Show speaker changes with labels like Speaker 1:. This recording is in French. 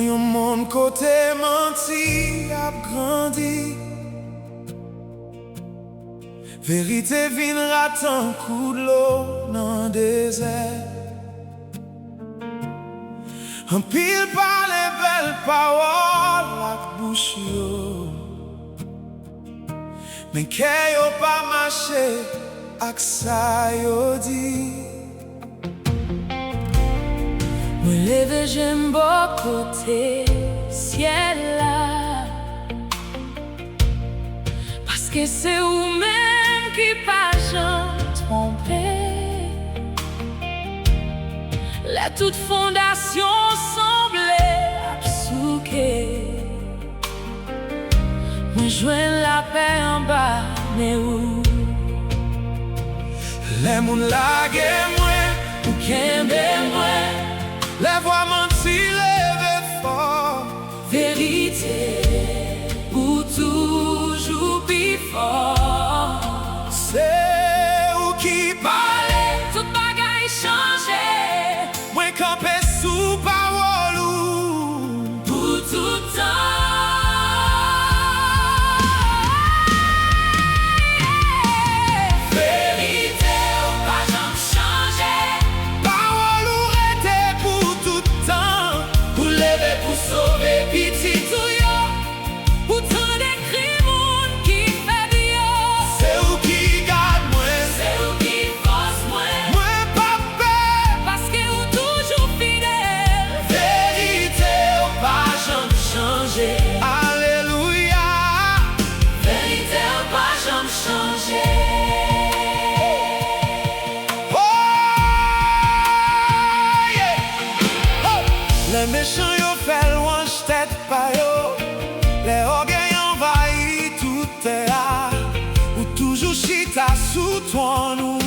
Speaker 1: Dans yon monde côté menti a grandi, vérité vin ratan coup de l'eau dans désert. Un pile par les belles paroles la bouche yo, mais que yo pas marché ak sa yo dit.
Speaker 2: Me leve j'aime beau côté ciel là, parce que c'est vous-même qui pas jamais trompé. La toute fondation semblait absouquée. Moi joins la paix en bas, mais où
Speaker 1: Les moun lage moi,
Speaker 2: ou kembe moi,
Speaker 1: les voix menti leve fort.
Speaker 2: vérité ou toujours plus fort.
Speaker 1: C'est ou qui parle,
Speaker 2: Tout bagaille changé
Speaker 1: moi campé sous parole ou
Speaker 2: pour tout temps. Vérité ou pas jamais changé,
Speaker 1: parole ou rete pour tout temps.
Speaker 2: pour lever, pour sauver, petit tout yo, pour tant d'écrits moun qui fait bien.
Speaker 1: C'est ou qui garde moi,
Speaker 2: C'est où qui force moi,
Speaker 1: moi pas peur.
Speaker 2: parce que ou toujours fidèle.
Speaker 1: Vérité ou pas jamais
Speaker 2: Changer,
Speaker 1: alléluia.
Speaker 2: vérité ou pas jamais changer.
Speaker 1: Oh yeah. Oh. Les méchants yo fait louange tête pa yo, les orgueils envahis tout terre, ou toujours chita sous toi nous.